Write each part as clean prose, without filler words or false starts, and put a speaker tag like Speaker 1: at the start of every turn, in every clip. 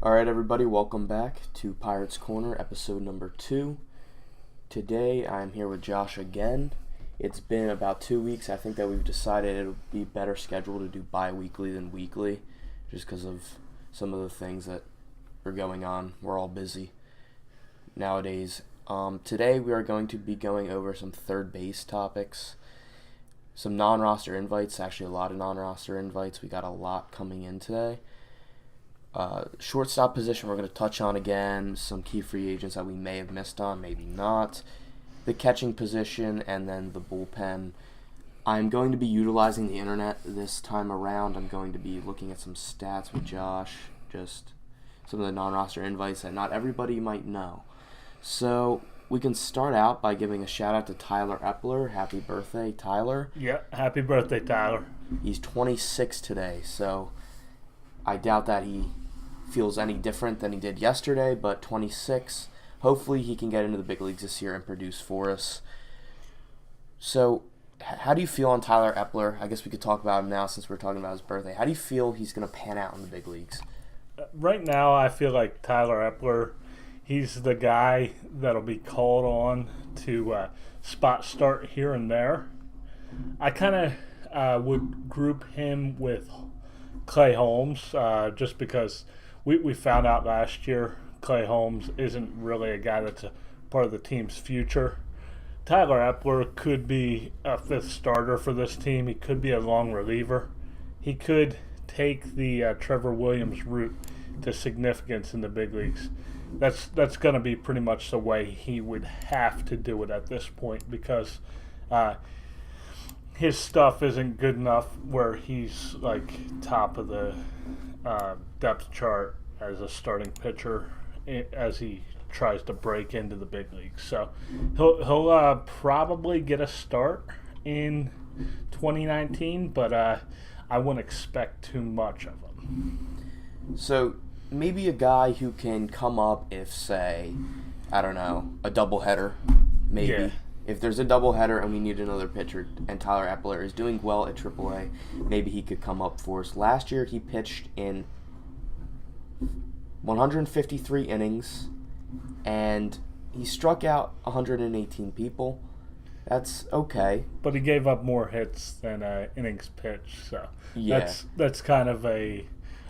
Speaker 1: All right, everybody, welcome back to Pirates Corner, episode number 2. Today, I'm here with Josh again. It's been about 2 weeks. I think that we've decided it'll be better scheduled to do bi-weekly than weekly, just because of some of the things that are going on. We're all busy nowadays. Today, we are going to be going over some third base topics, some non-roster invites, actually a lot of non-roster invites. We got a lot coming in today. Shortstop position we're going to touch on again, some key free agents that we may have missed on, maybe not, the catching position, and then the bullpen. I'm going to be utilizing the internet this time around. I'm going to be looking at some stats with Josh, just some of the non-roster invites that not everybody might know. So we can start out by giving a shout out to Tyler Epler. Happy birthday, Tyler.
Speaker 2: Yeah, happy birthday, Tyler.
Speaker 1: He's 26 today, so I doubt that he feels any different than he did yesterday, but 26. Hopefully he can get into the big leagues this year and produce for us. So how do you feel on Tyler Epler? I guess we could talk about him now since we're talking about his birthday. How do you feel he's going to pan out in the big leagues?
Speaker 2: Right now, I feel like Tyler Epler, he's the guy that'll be called on to spot start here and there. I kind of would group him with Clay Holmes, just because we found out last year Clay Holmes isn't really a guy that's a part of the team's future. Tyler Epler could be a fifth starter for this team. He could be a long reliever. He could take the Trevor Williams route to significance in the big leagues. That's going to be pretty much the way he would have to do it at this point, because his stuff isn't good enough where he's like top of the depth chart as a starting pitcher as he tries to break into the big leagues. So he'll probably get a start in 2019, but I wouldn't expect too much of him.
Speaker 1: So maybe a guy who can come up if, say, I don't know, a doubleheader, maybe.
Speaker 2: Yeah.
Speaker 1: If there's a doubleheader and we need another pitcher and Tyler Epler is doing well at AAA, maybe he could come up for us. Last year he pitched in 153 innings and he struck out 118 people. That's okay.
Speaker 2: But he gave up more hits than innings pitched, so
Speaker 1: Yeah.
Speaker 2: that's kind of a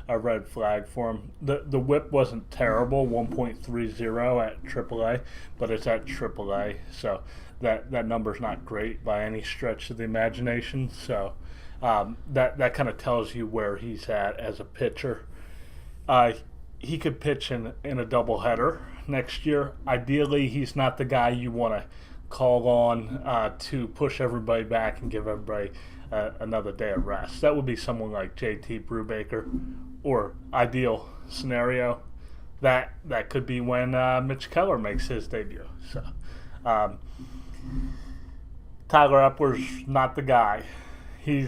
Speaker 2: red flag for him. The whip wasn't terrible, 1.30 at AAA, but it's at AAA, so that number's not great by any stretch of the imagination. So that kind of tells you where he's at as a pitcher. He could pitch in a doubleheader next year. Ideally, he's not the guy you want to call on to push everybody back and give everybody another day of rest. That would be someone like J.T. Brubaker, or ideal scenario, that could be when Mitch Keller makes his debut. So Tyler Epler's not the guy. He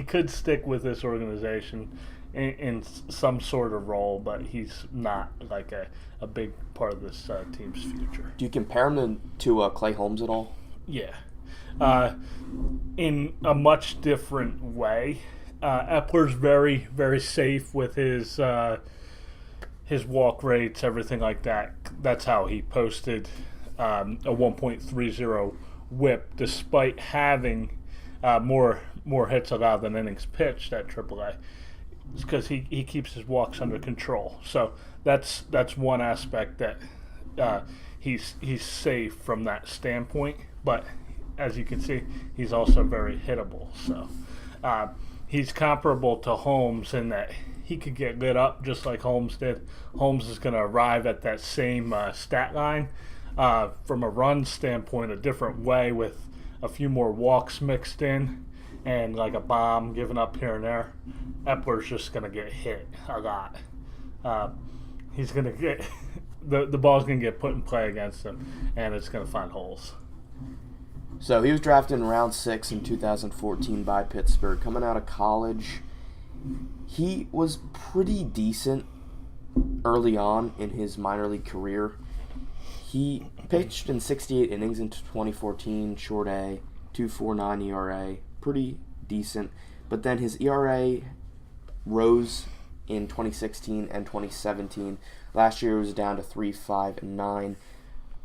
Speaker 2: could stick with this organization in some sort of role, but he's not like a big part of this team's future.
Speaker 1: Do you compare him to Clay Holmes at all?
Speaker 2: Yeah. In a much different way. Epler's very, very safe with his walk rates, everything like that. That's how he posted a 1.30 whip, despite having more hits allowed than innings pitched at AAA. It's because he keeps his walks under control. So that's one aspect that he's safe from that standpoint. But as you can see, he's also very hittable. So he's comparable to Holmes in that he could get lit up just like Holmes did. Holmes is going to arrive at that same stat line from a run standpoint a different way, with a few more walks mixed in and like a bomb given up here and there. Epler's just going to get hit a lot. He's going to get the ball's going to get put in play against him, and it's going to find holes.
Speaker 1: So he was drafted in round 6 in 2014 by Pittsburgh. Coming out of college, he was pretty decent early on in his minor league career. He pitched in 68 innings in 2014, short A, 2.49 ERA, pretty decent. But then his ERA rose in 2016 and 2017. Last year it was down to 3, 5, and 9.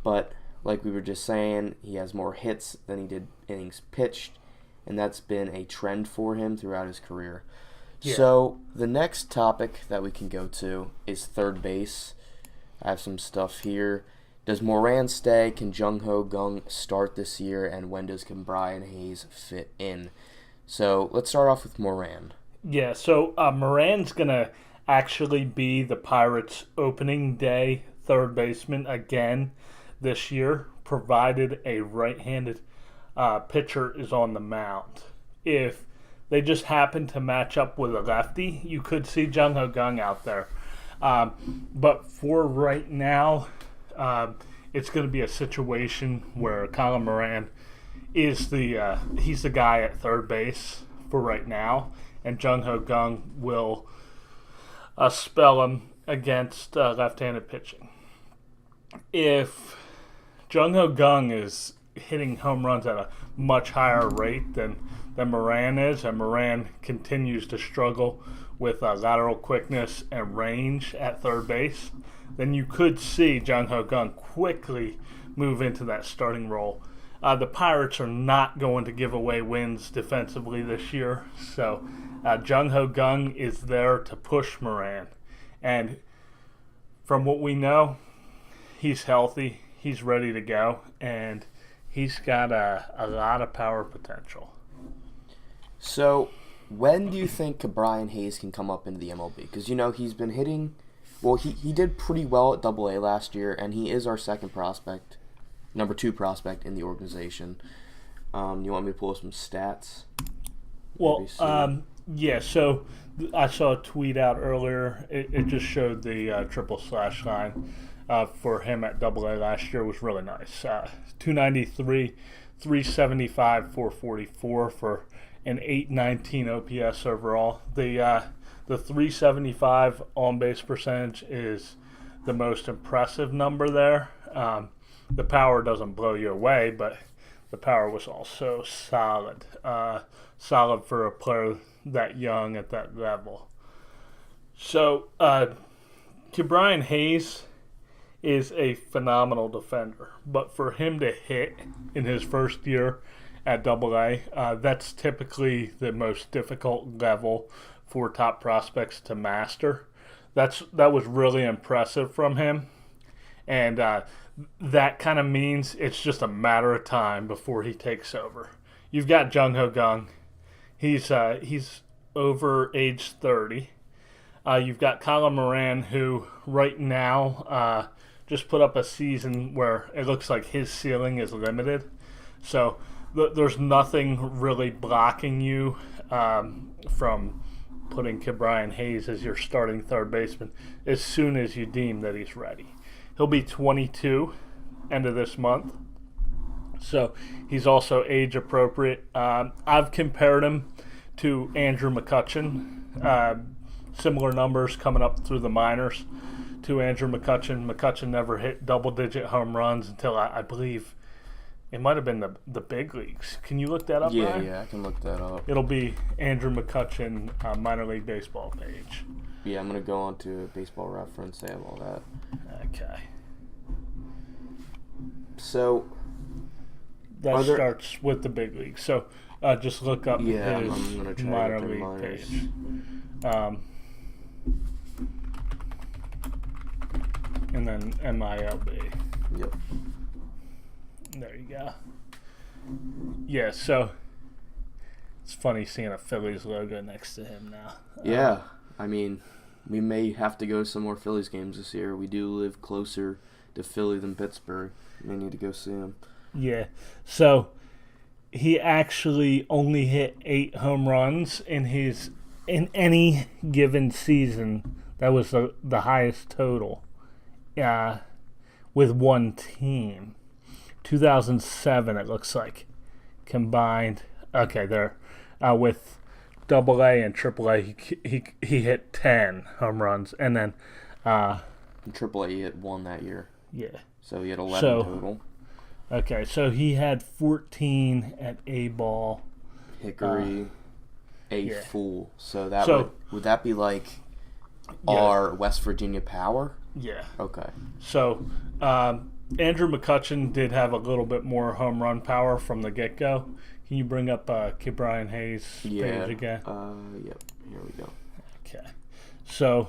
Speaker 1: But like we were just saying, he has more hits than he did innings pitched, and that's been a trend for him throughout his career.
Speaker 2: Yeah.
Speaker 1: So the next topic that we can go to is third base. I have some stuff here. Does Moran stay? Can Jung Ho Kang start this year? And when does Brian Hayes fit in? So let's start off with Moran.
Speaker 2: Yeah, so Moran's going to actually be the Pirates' opening day third baseman again this year, provided a right-handed pitcher is on the mound. If they just happen to match up with a lefty, you could see Jung Ho Kang out there. But for right now, it's going to be a situation where Colin Moran is he's the guy at third base for right now, and Jung Ho Kang will spell him against left-handed pitching. If Jung Ho Kang is hitting home runs at a much higher rate than Moran is, and Moran continues to struggle with lateral quickness and range at third base, then you could see Jung Ho Kang quickly move into that starting role. The Pirates are not going to give away wins defensively this year, so Jung Ho Kang is there to push Moran. And from what we know, he's healthy, he's ready to go, and he's got a lot of power potential.
Speaker 1: So when do you think Brian Hayes can come up into the MLB? Because, he's been hitting... Well, he did pretty well at AA last year, and he is our number 2 prospect in the organization. You want me to pull up some stats?
Speaker 2: Well, yeah, so I saw a tweet out earlier. It just showed the triple slash line for him at AA last year was really nice. 293, 375, 444 for an 819 OPS overall. The 375 on-base percentage is the most impressive number there. The power doesn't blow you away, but the power was also solid. Solid for a player that young at that level. So, Brian Hayes is a phenomenal defender, but for him to hit in his first year at AA, that's typically the most difficult level for top prospects to master. That was really impressive from him, and that kind of means it's just a matter of time before he takes over. You've got Jung Ho Kang. He's over age 30. You've got Colin Moran, who right now just put up a season where it looks like his ceiling is limited. So there's nothing really blocking you from putting Brian Hayes as your starting third baseman as soon as you deem that he's ready. He'll be 22 end of this month, so he's also age appropriate. I've compared him to Andrew McCutchen. Similar numbers coming up through the minors to Andrew McCutchen. McCutchen never hit double-digit home runs until I believe it might have been the big leagues. Can you look that up, Ryan?
Speaker 1: Yeah, I can look that up.
Speaker 2: It'll be Andrew McCutchen minor league baseball page.
Speaker 1: Yeah, I'm going to go on to Baseball Reference. They have all that.
Speaker 2: Okay.
Speaker 1: So
Speaker 2: that starts with the big league. So just look up his
Speaker 1: I'm gonna try
Speaker 2: minor
Speaker 1: to
Speaker 2: league
Speaker 1: minors.
Speaker 2: page. And then MILB.
Speaker 1: Yep.
Speaker 2: There you go. Yeah, so it's funny seeing a Phillies logo next to him now.
Speaker 1: Yeah, I mean, we may have to go to some more Phillies games this year. We do live closer to Philly than Pittsburgh. We need to go see him.
Speaker 2: Yeah, so he actually only hit 8 home runs in any given season. That was the highest total with one team. 2007, it looks like, combined. Okay, there with AA and AAA, he hit 10 home runs, and then
Speaker 1: In AAA, he hit 1 that year.
Speaker 2: yeah.
Speaker 1: So he had 11 total.
Speaker 2: Okay, so he had 14 at A-ball.
Speaker 1: Hickory,
Speaker 2: yeah.
Speaker 1: Full. So that would that be like are West Virginia Power.
Speaker 2: Yeah.
Speaker 1: Okay.
Speaker 2: So Andrew McCutchen did have a little bit more home run power from the get-go. Can you bring up Ke'Bryan Hayes' page again?
Speaker 1: Yep. Here we go.
Speaker 2: Okay. So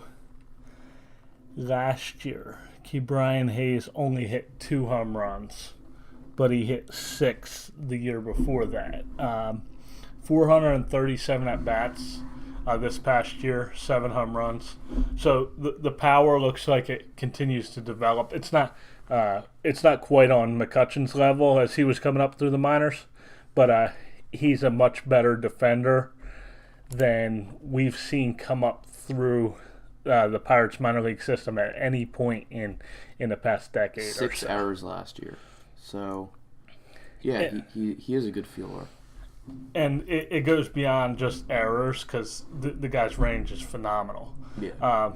Speaker 2: last year, Ke'Bryan Hayes only hit 2 home runs, but he hit 6 the year before that. 437 at-bats this past year, 7 home runs. So the power looks like it continues to develop. It's not quite on McCutchen's level as he was coming up through the minors, but he's a much better defender than we've seen come up through the Pirates minor league system at any point in the past decade.
Speaker 1: 6
Speaker 2: or so.
Speaker 1: errors last year. So, yeah, he is a good fielder.
Speaker 2: And it goes beyond just errors because the guy's range is phenomenal.
Speaker 1: Yeah.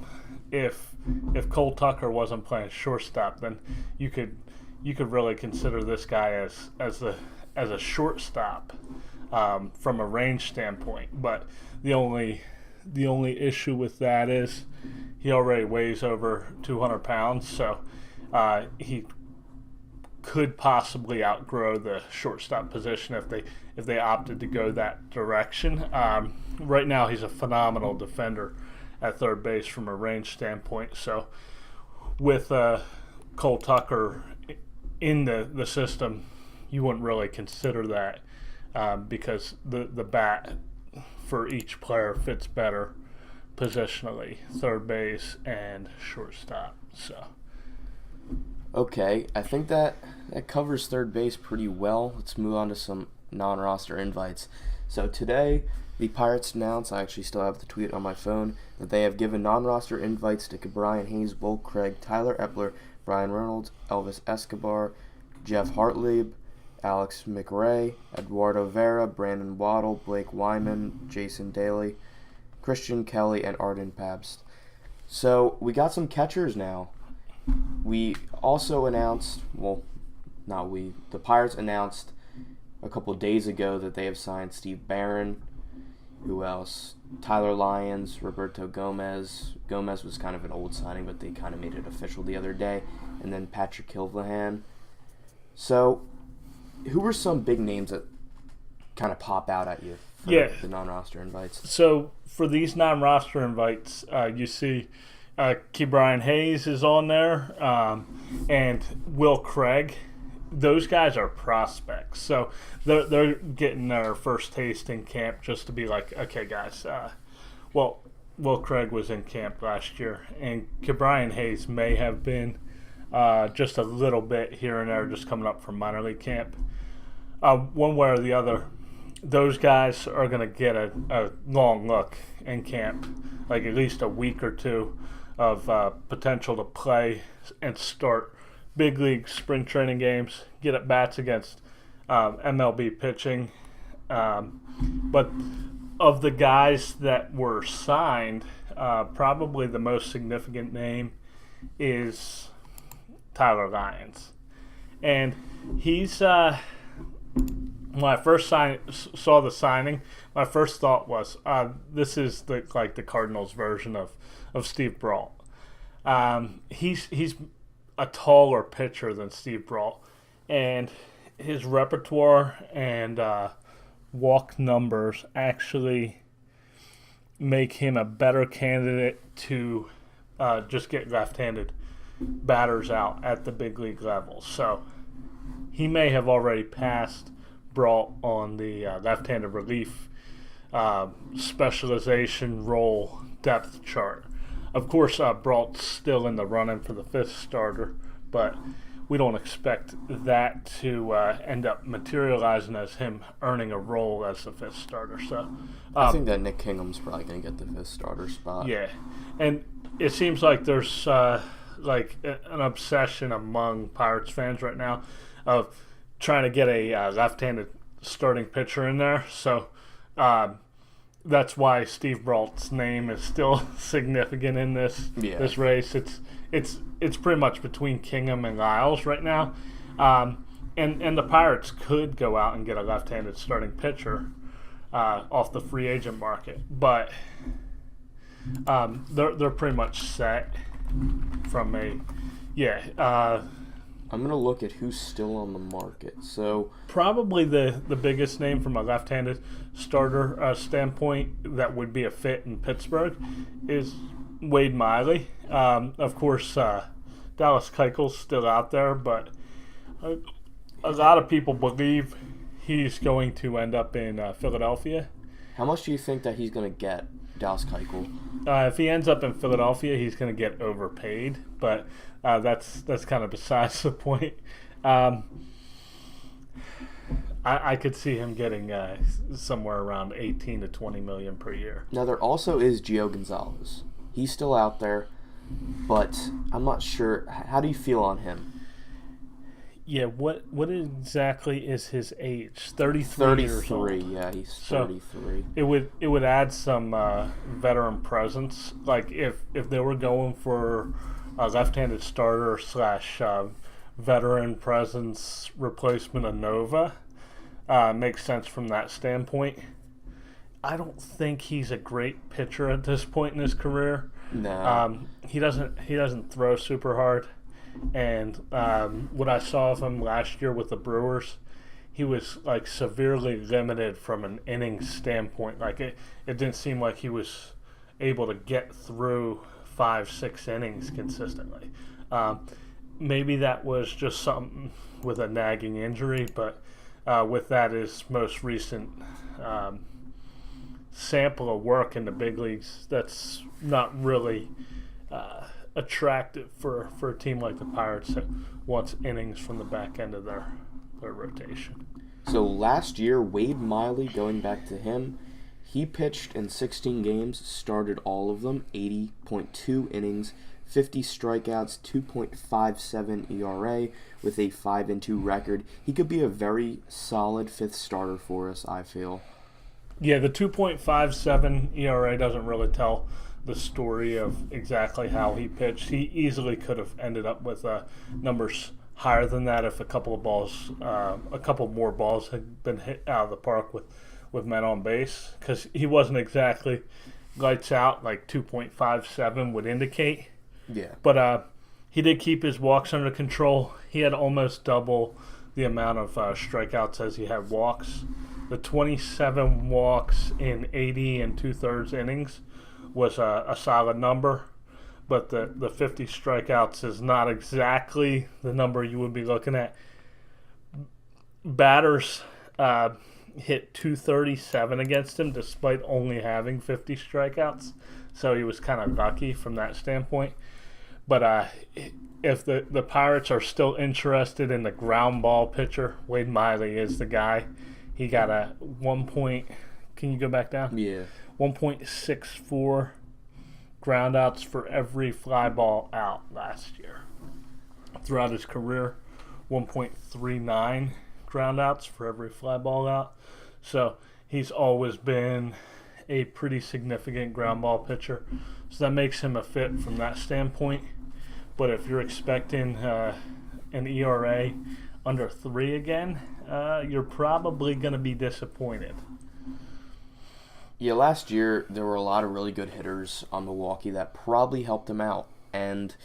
Speaker 2: If Cole Tucker wasn't playing shortstop, then you could really consider this guy as a shortstop from a range standpoint. But the only issue with that is he already weighs over 200 pounds, so he could possibly outgrow the shortstop position if they opted to go that direction. Right now, he's a phenomenal defender at third base from a range standpoint. So with Cole Tucker in the system, you wouldn't really consider that because the bat for each player fits better positionally, third base and shortstop. So.
Speaker 1: Okay, I think that covers third base pretty well. Let's move on to some non-roster invites. So today, the Pirates announced, I actually still have the tweet on my phone, that they have given non-roster invites to Ke'Bryan Hayes, Will Craig, Tyler Epler, Brian Reynolds, Elvis Escobar, Jeff Hartlieb, Alex McRae, Eduardo Vera, Brandon Waddle, Blake Wyman, Jason Daly, Christian Kelly, and Arden Pabst. So we got some catchers now. We also announced, the Pirates announced a couple days ago that they have signed Steve Barron. Who else? Tyler Lyons, Roberto Gomez. Gomez was kind of an old signing, but they kind of made it official the other day. And then Patrick Kilvahan. So, who were some big names that kind of pop out at you for the non-roster invites?
Speaker 2: So, for these non-roster invites, you see Ke'Bryan Hayes is on there, and Will Craig. Those guys are prospects, so they're getting their first taste in camp just to be like, okay, guys. Will Craig was in camp last year, and Ke'Bryan Hayes may have been just a little bit here and there, just coming up from minor league camp. One way or the other, those guys are going to get a long look in camp, like at least a week or two of potential to play and start big league spring training games, get at bats against MLB pitching. But of the guys that were signed, probably the most significant name is Tyler Lyons. And he's, when I first saw the signing, my first thought was, this is the Cardinals' version of Steve Brault. He's a taller pitcher than Steve Brault, and his repertoire and walk numbers actually make him a better candidate to just get left-handed batters out at the big league level. So he may have already passed Brault on the left-handed relief specialization role depth chart. Of course, Brault's still in the running for the 5th starter, but we don't expect that to end up materializing as him earning a role as the 5th starter. So
Speaker 1: I think that Nick Kingham's probably going to get the 5th starter spot.
Speaker 2: Yeah, and it seems like there's an obsession among Pirates fans right now of trying to get a left-handed starting pitcher in there. So that's why Steve Brault's name is still significant in this race. It's pretty much between Kingham and Lyles right now, and the Pirates could go out and get a left-handed starting pitcher off the free agent market, but They're pretty much set from a
Speaker 1: I'm going to look at who's still on the market. So
Speaker 2: probably the biggest name from a left-handed starter standpoint that would be a fit in Pittsburgh is Wade Miley. Of course, Dallas Keuchel's still out there, but a lot of people believe he's going to end up in Philadelphia.
Speaker 1: how much do you think that he's going to get, Dallas Keuchel?
Speaker 2: If he ends up in Philadelphia, he's going to get overpaid, but that's kind of besides the point. I could see him getting somewhere around 18 to 20 million per year.
Speaker 1: Now, there also is Gio Gonzalez. He's still out there, but I'm not sure. How do you feel on him?
Speaker 2: Yeah, what exactly is his age? 33 years old.
Speaker 1: 33, yeah, he's 33.
Speaker 2: It would add some veteran presence. Like if they were going for a left-handed starter slash veteran presence replacement of Nova, makes sense from that standpoint. I don't think he's a great pitcher at this point in his career.
Speaker 1: No.
Speaker 2: He doesn't throw super hard. And what I saw of him last year with the Brewers, he was like severely limited from an inning standpoint. Like it didn't seem like he was able to get through 5-6 innings consistently. Maybe that was just something with a nagging injury, but with that his most recent sample of work in the big leagues, that's not really attractive for a team like the Pirates that wants innings from the back end of their rotation.
Speaker 1: So last year, Wade Miley, going back to him, he pitched in 16 games, started all of them, 80.2 innings, 50 strikeouts, 2.57 ERA with a 5-2 record. He could be a very solid fifth starter for us, I feel.
Speaker 2: Yeah, the 2.57 ERA doesn't really tell the story of exactly how he pitched. He easily could have ended up with numbers higher than that if a couple more balls had been hit out of the park with men on base, because he wasn't exactly lights out like 2.57 would indicate.
Speaker 1: Yeah.
Speaker 2: But he did keep his walks under control. He had almost double the amount of strikeouts as he had walks. The 27 walks in 80 and 2/3 innings was a solid number, but the 50 strikeouts is not exactly the number you would be looking at. Batters hit 237 against him despite only having 50 strikeouts, so he was kind of lucky from that standpoint. But if the Pirates are still interested in the ground ball pitcher, Wade Miley is the guy. He got a 1 point. Can you go back down?
Speaker 1: Yeah.
Speaker 2: 1.64 ground outs for every fly ball out last year. Throughout his career, 1.39 ground outs for every fly ball out. So he's always been a pretty significant ground ball pitcher. So that makes him a fit from that standpoint. But if you're expecting an ERA under 3 again, you're probably going to be disappointed.
Speaker 1: Yeah, last year there were a lot of really good hitters on Milwaukee that probably helped him out, and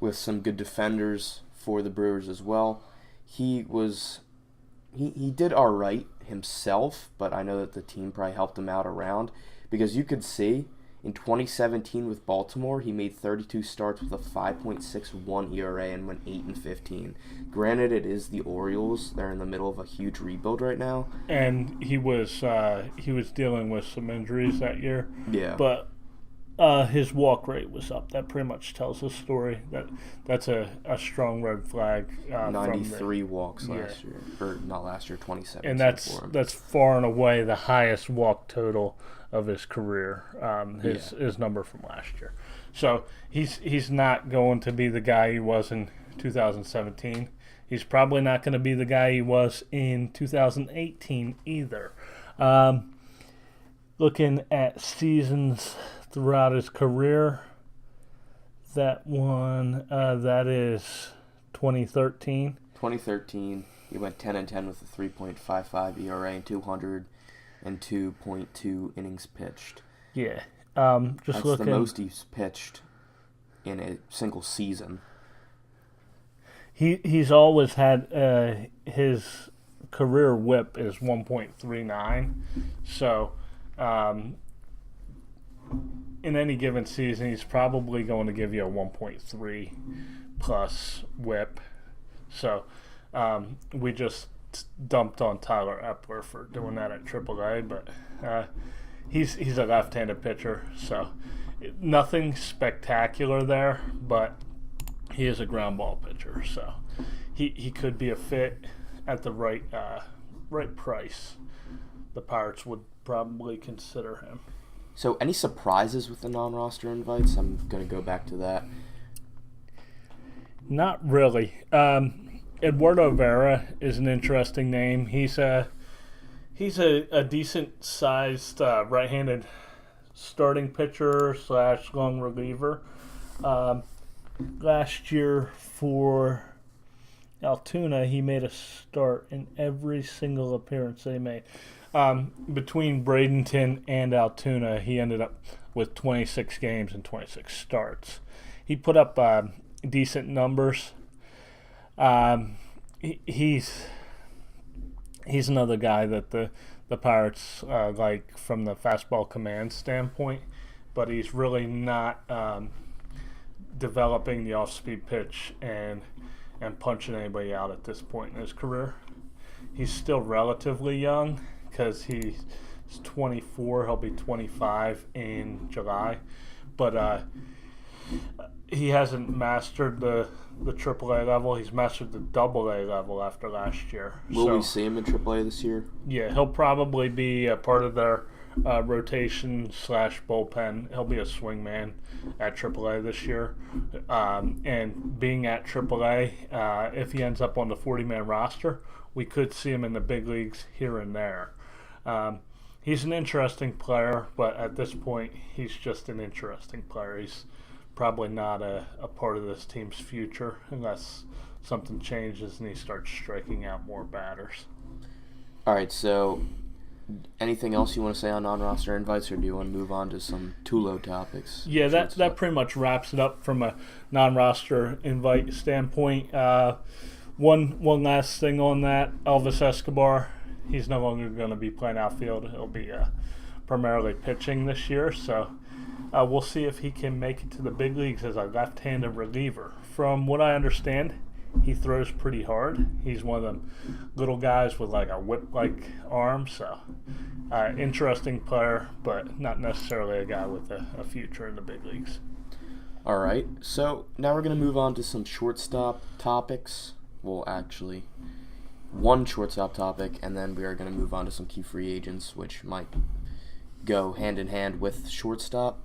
Speaker 1: with some good defenders for the Brewers as well, he did all right himself, but I know that the team probably helped him out around, because you could see in 2017 with Baltimore, he made 32 starts with a 5.61 ERA and went 8-15. Granted, it is the Orioles; they're in the middle of a huge rebuild right now,
Speaker 2: and he was dealing with some injuries that year.
Speaker 1: Yeah,
Speaker 2: but his walk rate was up. That pretty much tells the story. That's a strong red flag.
Speaker 1: 93 walks last year, or not last year, 2017.
Speaker 2: And
Speaker 1: for him.
Speaker 2: that's far and away the highest walk total of his career. His number from last year. So he's not going to be the guy he was in 2017. He's probably not going to be the guy he was in 2018 either. Looking at seasons throughout his career, that is 2013.
Speaker 1: 2013, he went 10-10 with a 3.55 ERA and 202.2 innings pitched.
Speaker 2: Yeah. Just
Speaker 1: That's
Speaker 2: looking.
Speaker 1: the most he's pitched in a single season.
Speaker 2: He's always had his career WHIP is 1.39. So, in any given season, he's probably going to give you a 1.3 plus WHIP. So, we just dumped on Tyler Epler for doing that at AAA, but he's a left-handed pitcher, so nothing spectacular there, but he is a ground ball pitcher, so he could be a fit at the right price. The Pirates would probably consider him.
Speaker 1: So, any surprises with the non-roster invites? I'm going to go back to that.
Speaker 2: Not really. Eduardo Vera is an interesting name. He's a decent sized right-handed starting pitcher / long reliever. Last year for Altoona, he made a start in every single appearance they made. Between Bradenton and Altoona, he ended up with 26 games and 26 starts. He put up decent numbers. He's another guy that the Pirates like from the fastball command standpoint, but he's really not developing the off-speed pitch and punching anybody out at this point in his career. He's still relatively young because he's 24. He'll be 25 in July, but he hasn't mastered the AAA level. He's mastered the AA level after last year.
Speaker 1: Will we see him in AAA this year?
Speaker 2: Yeah, he'll probably be a part of their rotation / bullpen. He'll be a swingman at AAA this year. And being at AAA, if he ends up on the 40-man roster, we could see him in the big leagues here and there. He's an interesting player, but at this point, he's just an interesting player. He's probably not a part of this team's future unless something changes and he starts striking out more batters.
Speaker 1: All right, so anything else you want to say on non-roster invites, or do you want to move on to some Tulo topics?
Speaker 2: Yeah, that pretty much wraps it up from a non-roster invite standpoint. One last thing on that, Elvis Escobar, he's no longer going to be playing outfield. He'll be primarily pitching this year, so we'll see if he can make it to the big leagues as a left-handed reliever. From what I understand, he throws pretty hard. He's one of them little guys with like a whip-like arm, so interesting player, but not necessarily a guy with a future in the big leagues.
Speaker 1: All right, so now we're going to move on to some shortstop topics. Well, actually, one shortstop topic, and then we are going to move on to some key free agents, which might go hand in hand with shortstop.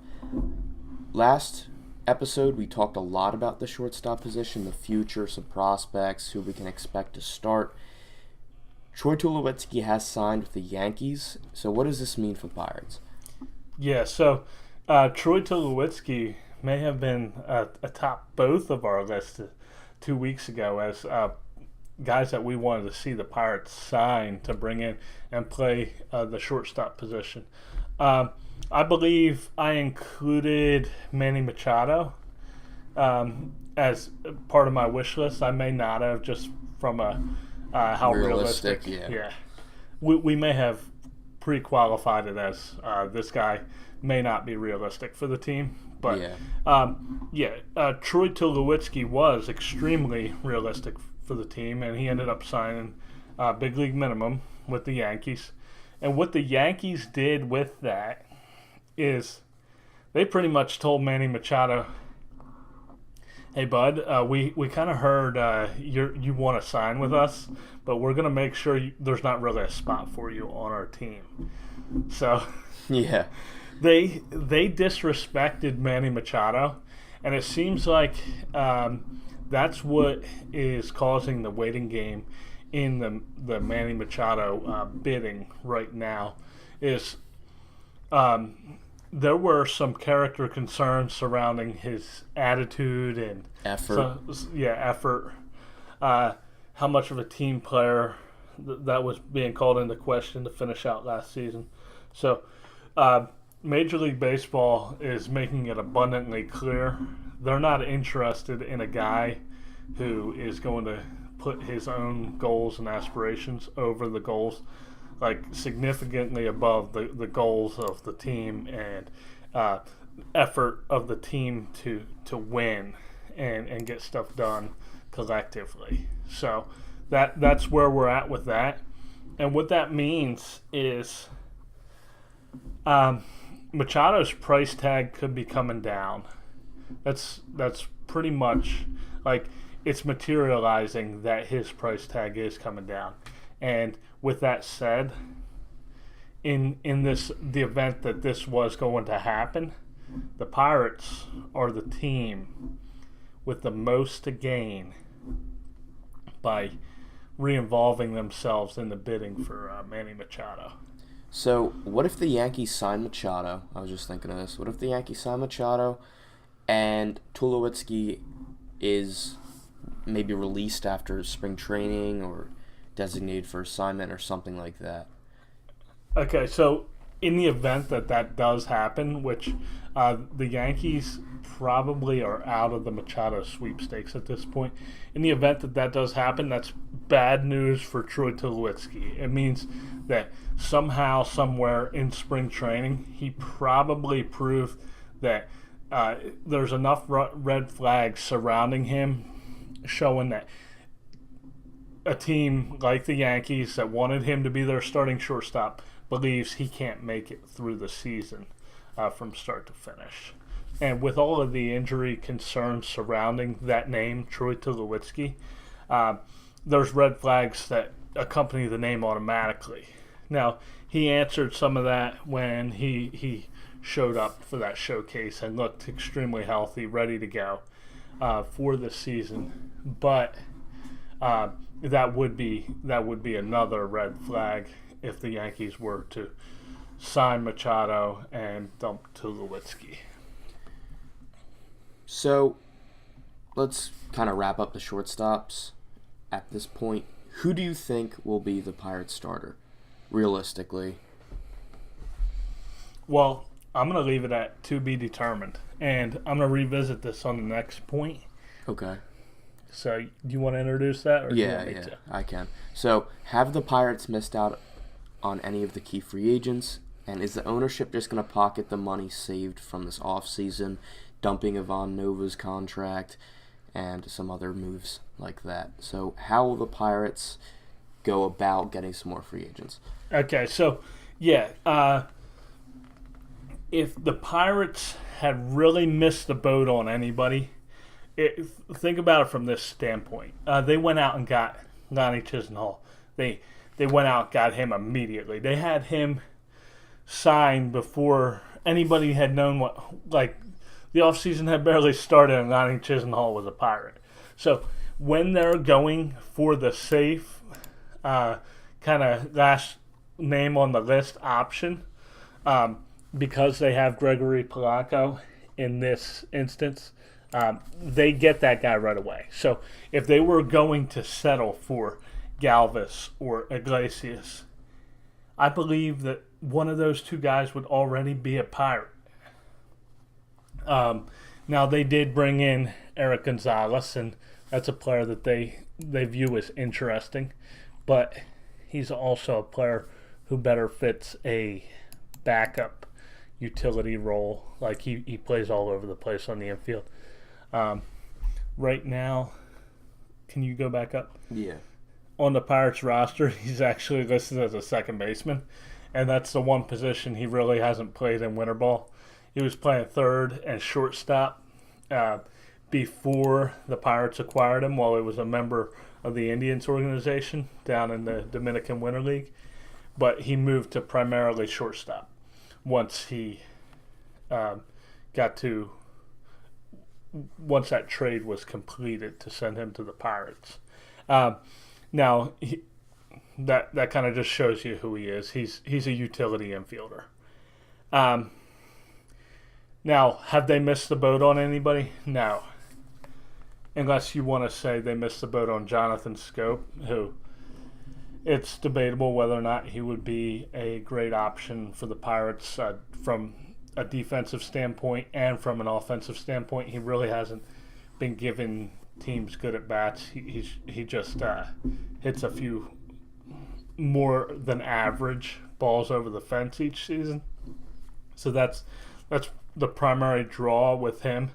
Speaker 1: Last episode, we talked a lot about the shortstop position, the future, some prospects, who we can expect to start. Troy Tulowitzki has signed with the Yankees, so what does this mean for Pirates?
Speaker 2: Yeah, so Troy Tulowitzki may have been atop both of our lists 2 weeks ago as guys that we wanted to see the Pirates sign to bring in and play the shortstop position. I believe I included Manny Machado as part of my wish list. I may not have, just from how realistic. Yeah. We may have pre-qualified it as this guy may not be realistic for the team. But Troy Tulowitzki was extremely realistic for the team, and he ended up signing big league minimum with the Yankees. And what the Yankees did with that is they pretty much told Manny Machado, hey, bud, we kind of heard you want to sign with us, but we're going to make sure there's not really a spot for you on our team. So
Speaker 1: Yeah.
Speaker 2: They disrespected Manny Machado, and it seems like that's what is causing the waiting game in the Manny Machado bidding right now. Is there were some character concerns surrounding his attitude and
Speaker 1: Effort.
Speaker 2: Effort. How much of a team player that was being called into question to finish out last season. So Major League Baseball is making it abundantly clear they're not interested in a guy who is going to put his own goals and aspirations over the goals, like significantly above the goals of the team and effort of the team to win and get stuff done collectively. So that's where we're at with that. And what that means is Machado's price tag could be coming down. That's pretty much like it's materializing that his price tag is coming down. And with that said, in the event that this was going to happen, the Pirates are the team with the most to gain by re-involving themselves in the bidding for Manny Machado.
Speaker 1: So, what if the Yankees sign Machado? I was just thinking of this. What if the Yankees sign Machado and Tulowitzki is maybe released after spring training or designated for assignment or something like that?
Speaker 2: Okay, so in the event that does happen, which the Yankees probably are out of the Machado sweepstakes at this point. In the event that does happen, that's bad news for Troy Tulowitzki. It means that somehow, somewhere in spring training, he probably proved that there's enough red flags surrounding him showing that a team like the Yankees that wanted him to be their starting shortstop believes he can't make it through the season from start to finish. And with all of the injury concerns surrounding that name, Troy Tulowitzki, there's red flags that accompany the name automatically. Now, he answered some of that when he showed up for that showcase and looked extremely healthy, ready to go for the season. But that would be another red flag if the Yankees were to sign Machado and dump Tulowitzki.
Speaker 1: So, let's kind of wrap up the shortstops at this point. Who do you think will be the Pirates starter, realistically?
Speaker 2: Well, I'm going to leave it at to be determined. And I'm going to revisit this on the next point.
Speaker 1: Okay.
Speaker 2: So, do you want to introduce that? Or do you
Speaker 1: Yeah,
Speaker 2: want me to?
Speaker 1: I can. So, have the Pirates missed out on any of the key free agents? And is the ownership just going to pocket the money saved from this offseason, dumping Ivan Nova's contract and some other moves like that? So, how will the Pirates go about getting some more free agents?
Speaker 2: Okay, so, yeah. If the Pirates had really missed the boat on anybody, think about it from this standpoint. They went out and got Lonnie Chisenhall. They went out and got him immediately. They had him signed before anybody had known what, like, the offseason had barely started and Lonnie Chisenhall was a Pirate. So when they're going for the safe kind of last name on the list option, because they have Gregory Polanco in this instance, they get that guy right away. So if they were going to settle for Galvis or Iglesias, I believe that one of those two guys would already be a Pirate. Now, they did bring in Eric Gonzalez, and that's a player that they view as interesting, but he's also a player who better fits a backup utility role. Like, he plays all over the place on the infield. Right now, can you go back up?
Speaker 1: Yeah.
Speaker 2: On the Pirates roster, he's actually listed as a second baseman, and that's the one position he really hasn't played in winter ball. He was playing third and shortstop before the Pirates acquired him while he was a member of the Indians organization down in the Dominican Winter League, but he moved to primarily shortstop once he once that trade was completed to send him to the Pirates. Now, that kind of just shows you who he is. He's a utility infielder. Now, have they missed the boat on anybody? No. Unless you want to say they missed the boat on Jonathan Scope, who it's debatable whether or not he would be a great option for the Pirates from a defensive standpoint and from an offensive standpoint. He really hasn't been giving teams good at bats. He just hits a few more than average balls over the fence each season. So that's the primary draw with him.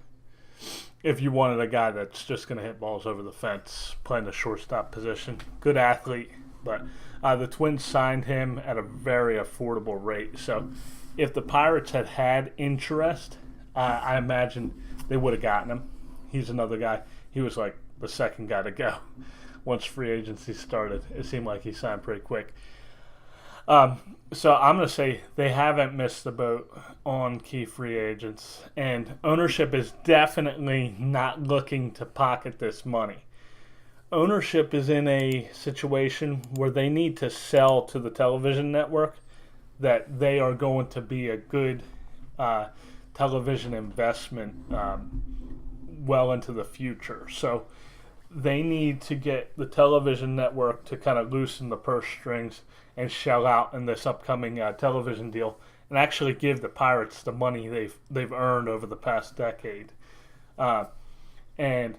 Speaker 2: If you wanted a guy that's just going to hit balls over the fence, playing the shortstop position, good athlete, but the Twins signed him at a very affordable rate. So if the Pirates had interest, I imagine they would have gotten him. He's another guy. He was like the second guy to go once free agency started. It seemed like he signed pretty quick. So I'm going to say they haven't missed the boat on key free agents, and ownership is definitely not looking to pocket this money. Ownership is in a situation where they need to sell to the television network that they are going to be a good television investment well into the future. So they need to get the television network to kind of loosen the purse strings and shell out in this upcoming television deal and actually give the Pirates the money they've earned over the past decade. And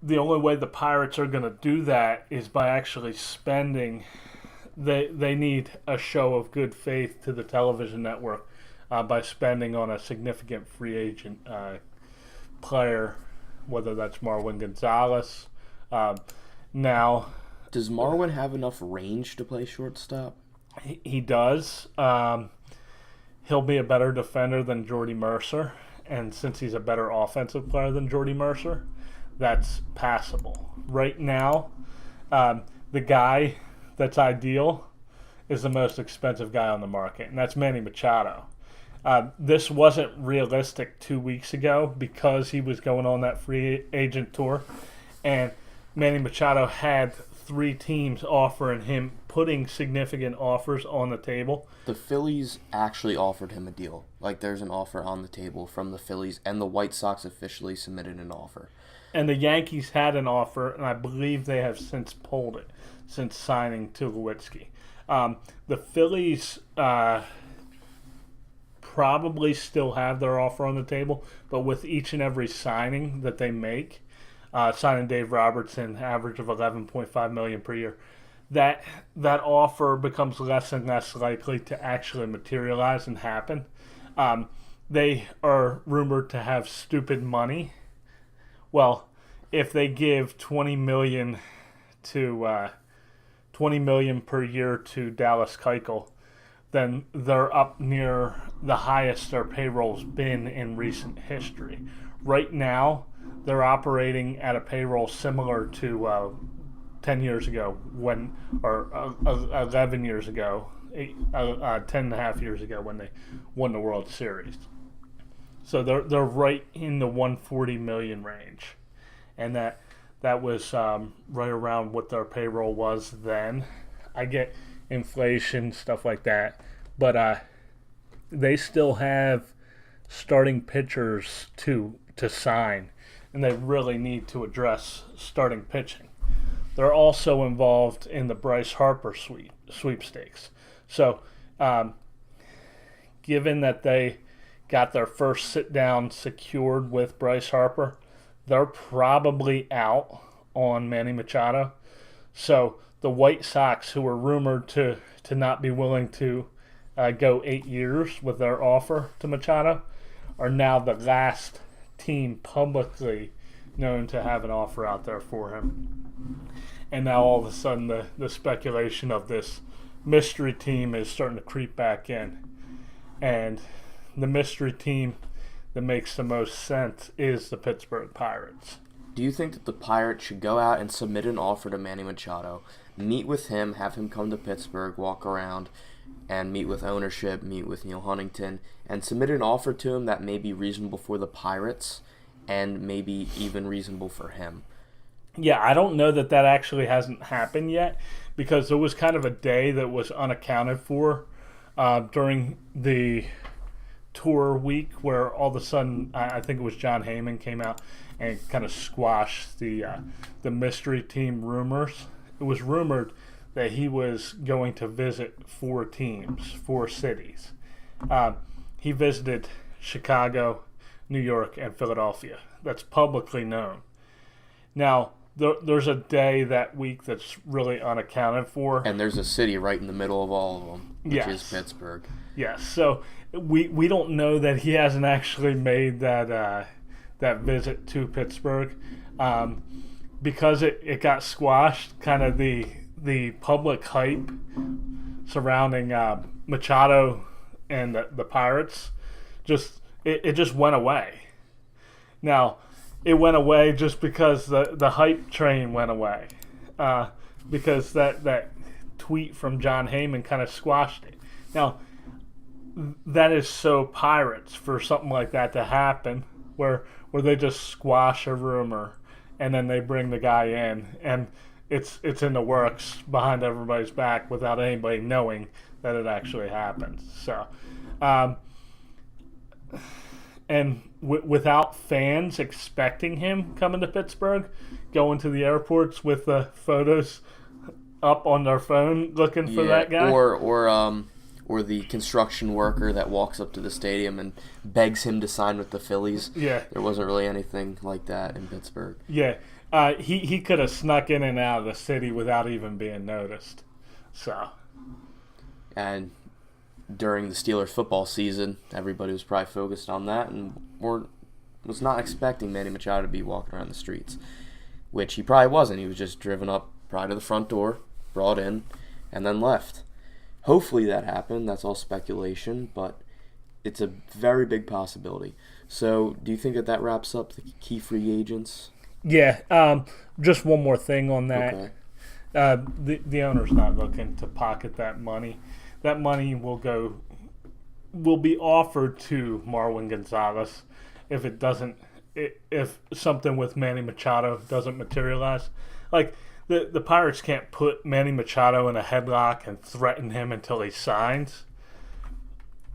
Speaker 2: the only way the Pirates are going to do that is by actually spending. They need a show of good faith to the television network by spending on a significant free agent player, whether that's Marwin Gonzalez. Now,
Speaker 1: does Marwin have enough range to play shortstop?
Speaker 2: He does. He'll be a better defender than Jordy Mercer, and since he's a better offensive player than Jordy Mercer, that's passable. Right now, the guy that's ideal is the most expensive guy on the market, and that's Manny Machado. This wasn't realistic 2 weeks ago because he was going on that free agent tour, and Manny Machado had 3 teams offering him, putting significant offers on the table.
Speaker 1: The Phillies actually offered him a deal. Like, there's an offer on the table from the Phillies, and the White Sox officially submitted an offer.
Speaker 2: And the Yankees had an offer, and I believe they have since pulled it since signing Tulowitzki. The Phillies probably still have their offer on the table, but with each and every signing that they make, signing Dave Robertson, average of $11.5 million per year, that offer becomes less and less likely to actually materialize and happen. They are rumored to have stupid money. Well, if they give $20 million per year to Dallas Keuchel, then they're up near the highest their payroll's been in recent history. Right now, they're operating at a payroll similar to 10 years ago, or 11 years ago, 10 and a half years ago when they won the World Series. So they're right in the $140 million range, and that was right around what their payroll was then. I get inflation, stuff like that, but they still have starting pitchers to sign, and they really need to address starting pitching. They're also involved in the Bryce Harper sweepstakes. So, given that they got their first sit-down secured with Bryce Harper, they're probably out on Manny Machado. So the White Sox, who were rumored to not be willing to go 8 years with their offer to Machado, are now the last team publicly known to have an offer out there for him. And now all of a sudden the speculation of this mystery team is starting to creep back in. And the mystery team that makes the most sense is the Pittsburgh Pirates.
Speaker 1: Do you think that the Pirates should go out and submit an offer to Manny Machado, meet with him, have him come to Pittsburgh, walk around, and meet with ownership, meet with Neil Huntington, and submit an offer to him that may be reasonable for the Pirates and maybe even reasonable for him?
Speaker 2: Yeah, I don't know that actually hasn't happened yet, because there was kind of a day that was unaccounted for during the tour week where all of a sudden, I think it was John Heyman came out and kind of squashed the mystery team rumors. It was rumored that he was going to visit 4 teams, 4 cities. he visited Chicago, New York, and Philadelphia. That's publicly known. Now, there's a day that week that's really unaccounted for.
Speaker 1: And there's a city right in the middle of all of them, which
Speaker 2: Yes.
Speaker 1: is Pittsburgh.
Speaker 2: Yes, so we don't know that he hasn't actually made that visit to Pittsburgh, because it got squashed. Kind of the public hype surrounding Machado and the Pirates it just went away. Now, it went away just because the hype train went away, because that tweet from John Heyman kind of squashed it. Now, that is so Pirates for something like that to happen, where they just squash a rumor and then they bring the guy in, and it's in the works behind everybody's back without anybody knowing that it actually happened. So, and without fans expecting him coming to Pittsburgh, going to the airports with the photos up on their phone looking for that guy.
Speaker 1: Or the construction worker that walks up to the stadium and begs him to sign with the Phillies.
Speaker 2: Yeah.
Speaker 1: There wasn't really anything like that in Pittsburgh.
Speaker 2: Yeah. He could have snuck in and out of the city without even being noticed. So.
Speaker 1: And during the Steelers football season, everybody was probably focused on that and was not expecting Manny Machado to be walking around the streets, which he probably wasn't. He was just driven up probably to the front door, brought in, and then left. Hopefully that happened. That's all speculation, but it's a very big possibility. So do you think that wraps up the key free agents?
Speaker 2: Yeah. Just one more thing on that.
Speaker 1: Okay.
Speaker 2: The owner's not looking to pocket that money. That money will be offered to Marwin Gonzalez if something with Manny Machado doesn't materialize. Like, the Pirates can't put Manny Machado in a headlock and threaten him until he signs.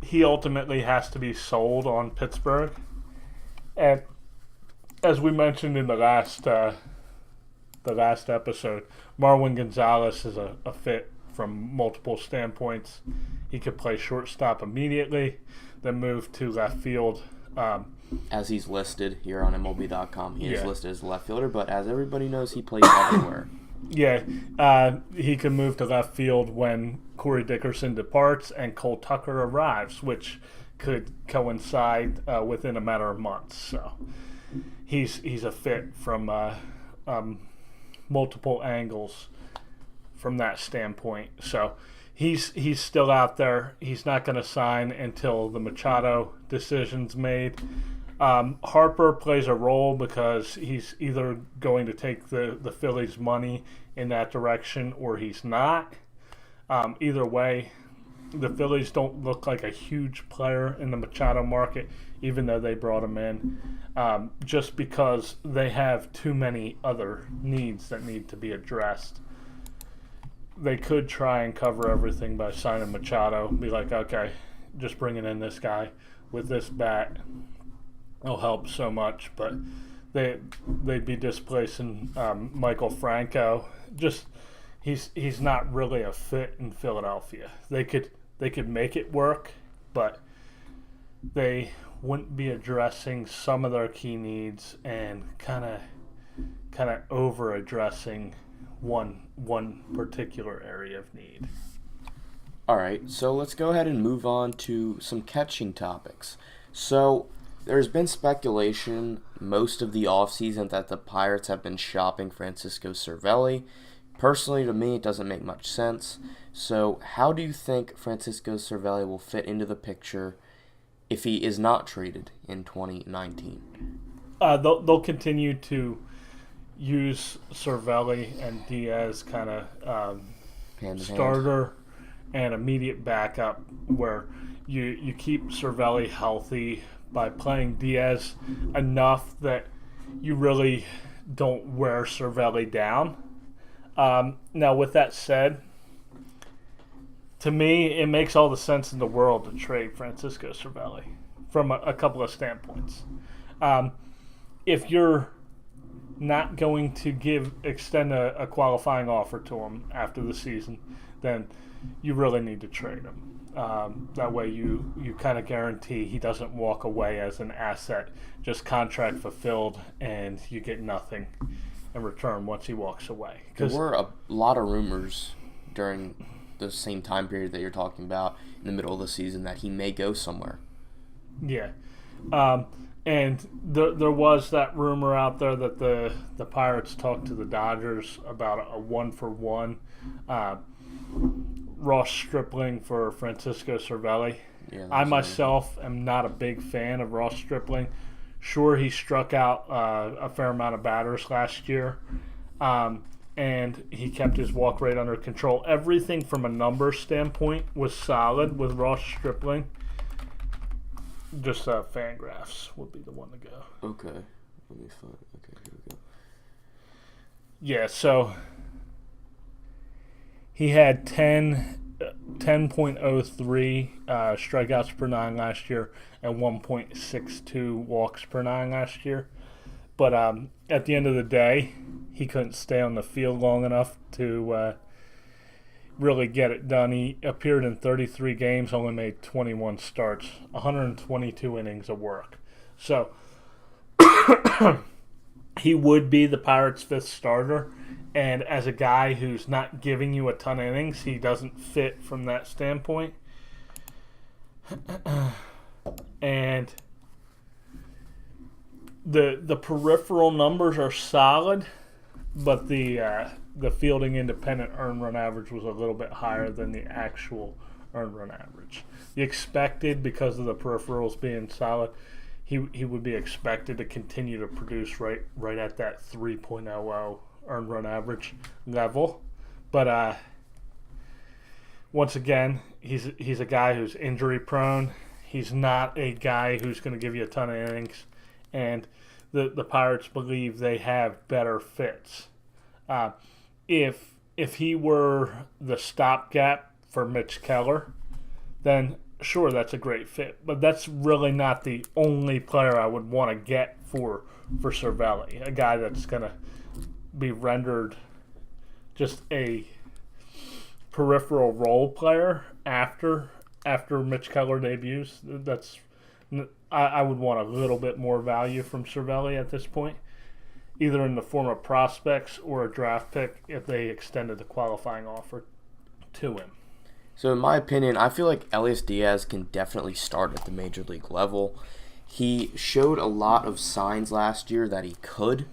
Speaker 2: He ultimately has to be sold on Pittsburgh. And as we mentioned in the last episode, Marwin Gonzalez is a fit from multiple standpoints. He could play shortstop immediately, then move to left field.
Speaker 1: As he's listed here on MLB.com, he is
Speaker 2: Yeah.
Speaker 1: listed as a left fielder, but as everybody knows, he plays everywhere.
Speaker 2: Yeah, he can move to left field when Corey Dickerson departs and Cole Tucker arrives, which could coincide within a matter of months. So he's a fit from multiple angles from that standpoint. So he's still out there. He's not going to sign until the Machado decision's made. Harper plays a role because he's either going to take the Phillies' money in that direction or he's not. Either way, the Phillies don't look like a huge player in the Machado market, even though they brought him in, just because they have too many other needs that need to be addressed. They could try and cover everything by signing Machado, be like, okay, just bringing in this guy with this bat will help so much, but they'd be displacing Michael Franco. Just he's not really a fit in Philadelphia. They could make it work, but they wouldn't be addressing some of their key needs and kind of over addressing one particular area of need.
Speaker 1: All right, so let's go ahead and move on to some catching topics. So there's been speculation most of the offseason that the Pirates have been shopping Francisco Cervelli. Personally, to me, it doesn't make much sense. So how do you think Francisco Cervelli will fit into the picture if he is not traded in 2019?
Speaker 2: They'll continue to use Cervelli and Diaz kind of starter and immediate backup, where you keep Cervelli healthy by playing Diaz enough that you really don't wear Cervelli down. Now, with that said, to me, it makes all the sense in the world to trade Francisco Cervelli from a couple of standpoints. If you're not going to extend a qualifying offer to him after the season, then you really need to trade him. That way you kind of guarantee he doesn't walk away as an asset, just contract fulfilled, and you get nothing in return once he walks away.
Speaker 1: There were a lot of rumors during the same time period that you're talking about in the middle of the season that he may go somewhere.
Speaker 2: Yeah. And there was that rumor out there that the Pirates talked to the Dodgers about a 1-for-1 Ross Stripling for Francisco Cervelli.
Speaker 1: Yeah,
Speaker 2: I myself am not a big fan of Ross Stripling. Sure, he struck out a fair amount of batters last year, and he kept his walk rate under control. Everything from a number standpoint was solid with Ross Stripling. Just Fangraphs would be the one to go.
Speaker 1: Okay. Let me find. Okay, here we go.
Speaker 2: Yeah, so he had 10.03 strikeouts per nine last year and 1.62 walks per nine last year. But at the end of the day, he couldn't stay on the field long enough to really get it done. He appeared in 33 games, only made 21 starts, 122 innings of work. So he would be the Pirates' fifth starter. And as a guy who's not giving you a ton of innings, he doesn't fit from that standpoint. And the peripheral numbers are solid, but the fielding independent earned run average was a little bit higher than the actual earned run average. The expected, because of the peripherals being solid, he would be expected to continue to produce right at that 3.00 earned run average level. But once again, he's a guy who's injury prone. He's not a guy who's going to give you a ton of innings, and the Pirates believe they have better fits. If he were the stopgap for Mitch Keller, then sure, that's a great fit. But that's really not the only player I would want to get for Cervelli, a guy that's going to be rendered just a peripheral role player after Mitch Keller debuts. I would want a little bit more value from Cervelli at this point, either in the form of prospects or a draft pick if they extended the qualifying offer to him.
Speaker 1: So in my opinion, I feel like Elias Diaz can definitely start at the major league level. He showed a lot of signs last year that he could.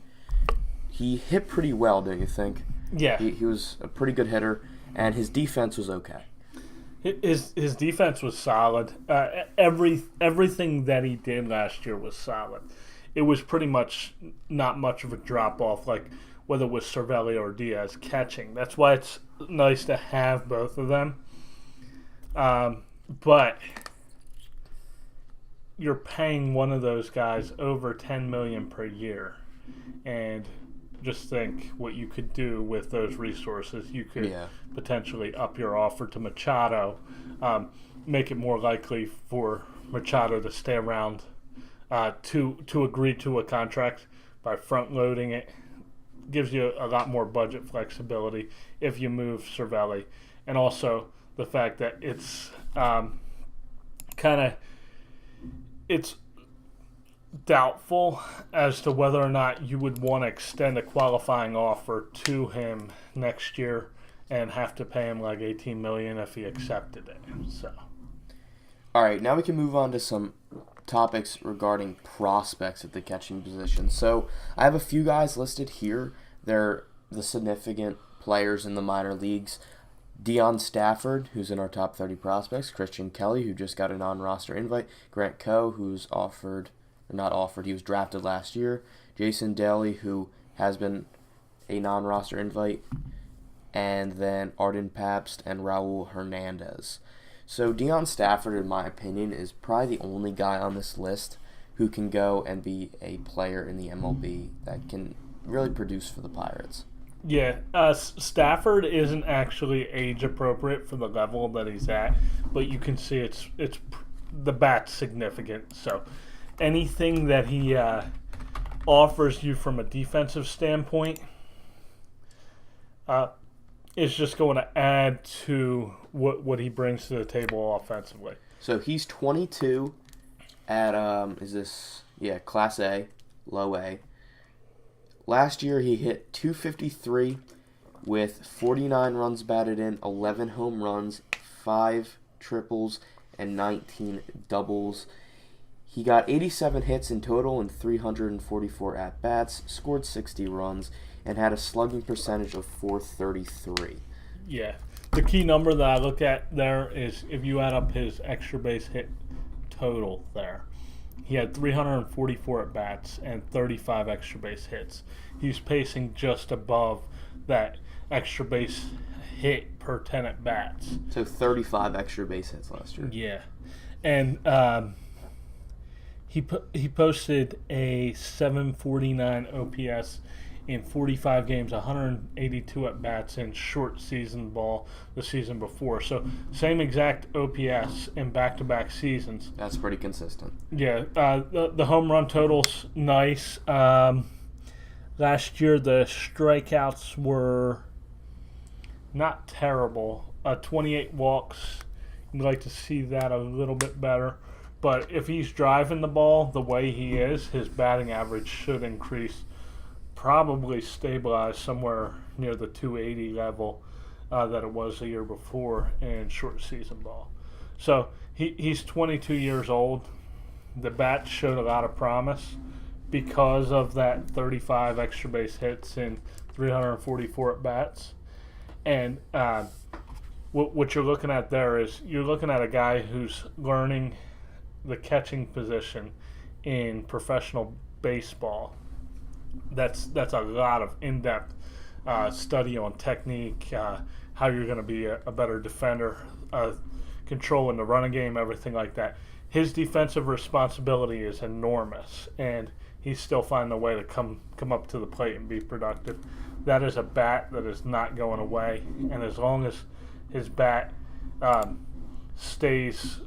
Speaker 1: He hit pretty well, don't you think?
Speaker 2: Yeah.
Speaker 1: He was a pretty good hitter, and his defense was okay.
Speaker 2: His defense was solid. Everything that he did last year was solid. It was pretty much not much of a drop-off, like whether it was Cervelli or Diaz catching. That's why it's nice to have both of them. But you're paying one of those guys over $10 million per year, and just think what you could do with those resources. You could potentially up your offer to Machado, make it more likely for Machado to stay around, to agree to a contract by front loading it. Gives you a lot more budget flexibility if you move Cervelli, and also the fact that it's it's doubtful as to whether or not you would want to extend a qualifying offer to him next year and have to pay him like $18 million if he accepted it. So,
Speaker 1: all right, now we can move on to some topics regarding prospects at the catching position. So I have a few guys listed here. They're the significant players in the minor leagues. Deion Stafford, who's in our top 30 prospects. Christian Kelly, who just got a non-roster invite. Grant Coe, who's he was drafted last year. Jason Daly, who has been a non-roster invite. And then Arden Pabst and Raul Hernandez. So Deion Stafford, in my opinion, is probably the only guy on this list who can go and be a player in the MLB that can really produce for the Pirates.
Speaker 2: Yeah, Stafford isn't actually age appropriate for the level that he's at, but you can see it's the bat's significant. So anything that he offers you from a defensive standpoint is just going to add to what he brings to the table offensively.
Speaker 1: So he's 22 at Class A, low A. Last year he hit 253 with 49 runs batted in, 11 home runs, 5 triples, and 19 doubles. He got 87 hits in total and 344 at-bats, scored 60 runs, and had a slugging percentage of .433.
Speaker 2: Yeah. The key number that I look at there is if you add up his extra base hit total there. He had 344 at-bats and 35 extra base hits. He's pacing just above that extra base hit per 10 at-bats.
Speaker 1: So 35 extra base hits last year.
Speaker 2: Yeah. And he posted a 749 OPS in 45 games, 182 at-bats in short season ball the season before. So same exact OPS in back-to-back seasons.
Speaker 1: That's pretty consistent.
Speaker 2: Yeah, the home run total's nice. Last year the strikeouts were not terrible. 28 walks. You'd like to see that a little bit better. But if he's driving the ball the way he is, his batting average should increase. Probably stabilize somewhere near the 280 level that it was the year before in short season ball. So he's 22 years old. The bat showed a lot of promise because of that 35 extra base hits and 344 at bats. And what you're looking at there is you're looking at a guy who's learning the catching position in professional baseball. That's a lot of in-depth study on technique, how you're going to be a better defender, controlling the running game, everything like that. His defensive responsibility is enormous, and he's still finding a way to come up to the plate and be productive. That is a bat that is not going away, and as long as his bat stays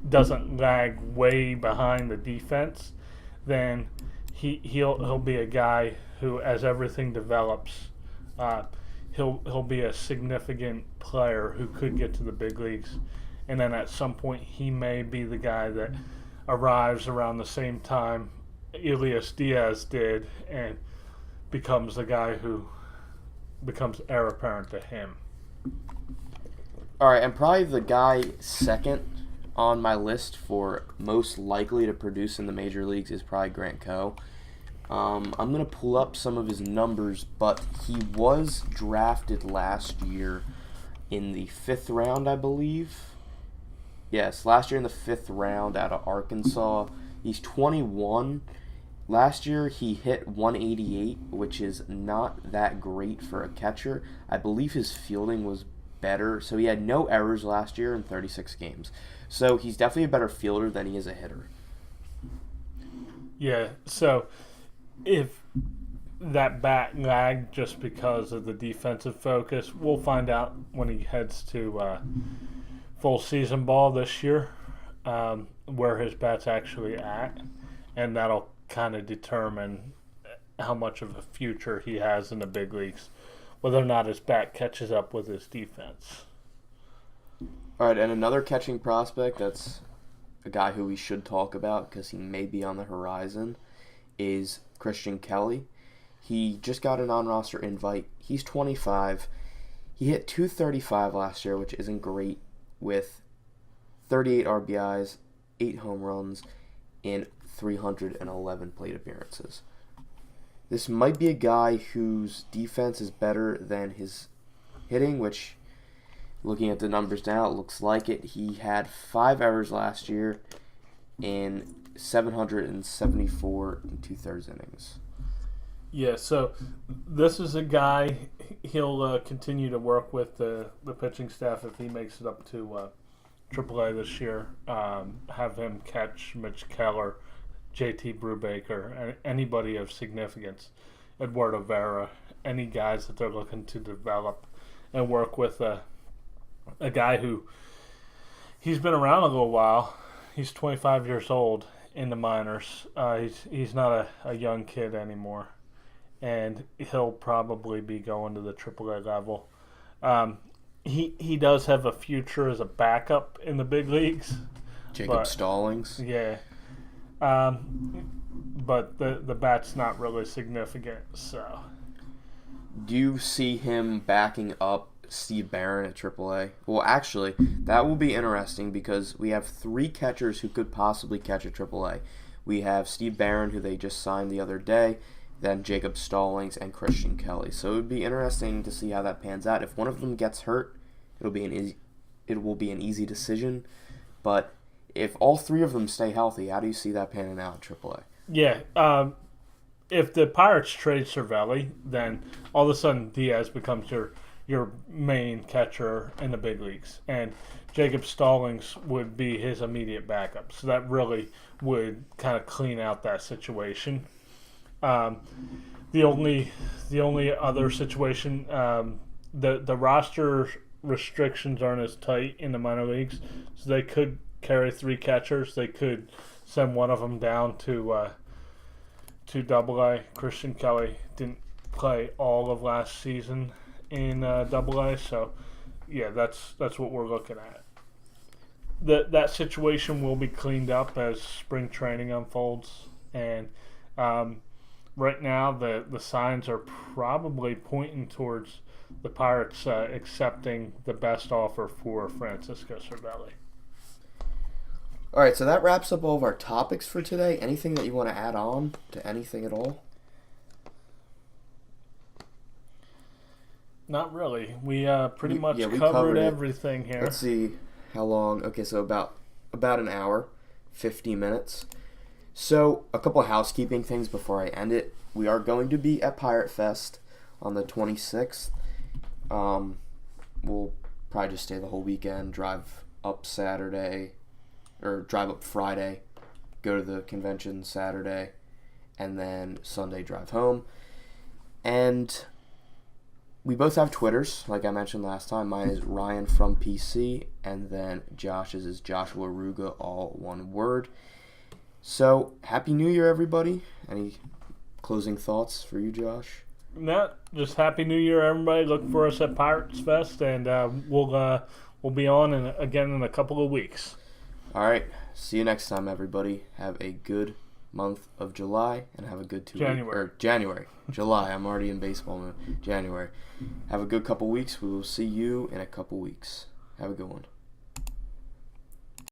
Speaker 2: doesn't lag way behind the defense, then he'll be a guy who, as everything develops, he'll be a significant player who could get to the big leagues, and then at some point he may be the guy that arrives around the same time Elias Diaz did and becomes the guy who becomes heir apparent to him.
Speaker 1: All right, and probably the guy second on my list for most likely to produce in the major leagues is probably Grant Coe. I'm going to pull up some of his numbers, but he was drafted last year in the 5th round, I believe. Yes, last year in the 5th round out of Arkansas. He's 21. Last year he hit 188, which is not that great for a catcher. I believe his fielding was better, so he had no errors last year in 36 games. So he's definitely a better fielder than he is a hitter.
Speaker 2: Yeah, so if that bat lagged just because of the defensive focus, we'll find out when he heads to full season ball this year where his bat's actually at, and that'll kind of determine how much of a future he has in the big leagues, whether or not his bat catches up with his defense.
Speaker 1: All right, and another catching prospect that's a guy who we should talk about because he may be on the horizon is Christian Kelly. He just got an on-roster invite. He's 25. He hit 235 last year, which isn't great, with 38 RBIs, 8 home runs, and 311 plate appearances. This might be a guy whose defense is better than his hitting, which, looking at the numbers now, it looks like it. He had 5 errors last year in 774 and 2/3 innings.
Speaker 2: Yeah, so this is a guy, he'll continue to work with the pitching staff if he makes it up to AAA this year. Have him catch Mitch Keller, JT Brubaker, anybody of significance, Eduardo Vera, any guys that they're looking to develop and work with a guy who he's been around a little while. He's 25 years old in the minors. He's not a young kid anymore, and he'll probably be going to the AAA level He does have a future as a backup in the big leagues.
Speaker 1: Jacob Stallings.
Speaker 2: Yeah. But the bat's not really significant. So.
Speaker 1: Do you see him backing up Steve Barron at AAA? Well, actually, that will be interesting because we have 3 catchers who could possibly catch at AAA. We have Steve Barron, who they just signed the other day, then Jacob Stallings and Christian Kelly. So it would be interesting to see how that pans out. If one of them gets hurt, it will be an easy decision. But if all 3 of them stay healthy, how do you see that panning out at AAA?
Speaker 2: Yeah. If the Pirates trade Cervelli, then all of a sudden Diaz becomes your main catcher in the big leagues, and Jacob Stallings would be his immediate backup. So that really would kind of clean out that situation. The only other situation, the roster restrictions aren't as tight in the minor leagues, so they could carry 3 catchers. They could send one of them down to AA. Christian Kelly didn't play all of last season in AA, so yeah, that's what we're looking at. That situation will be cleaned up as spring training unfolds, and right now the signs are probably pointing towards the Pirates accepting the best offer for Francisco Cervelli.
Speaker 1: All right, so that wraps up all of our topics for today. Anything that you want to add on to anything at all?
Speaker 2: Not really. We pretty much
Speaker 1: we
Speaker 2: covered
Speaker 1: it.
Speaker 2: everything here.
Speaker 1: Let's see how long. Okay, so about an hour, 50 minutes. So a couple of housekeeping things before I end it. We are going to be at Pirate Fest on the 26th. We'll probably just stay the whole weekend, drive up Friday, go to the convention Saturday, and then Sunday drive home. And we both have Twitters, like I mentioned last time. Mine is Ryan from PC, and then Josh's is Joshua Ruga, all one word. So, Happy New Year, everybody. Any closing thoughts for you, Josh?
Speaker 2: No, just Happy New Year, everybody. Look for us at Pirates Fest, and we'll be on again in a couple of weeks.
Speaker 1: All right. See you next time, everybody. Have a good month of July, and have a good January. July. I'm already in baseball mode. January. Have a good couple weeks. We will see you in a couple weeks. Have a good one.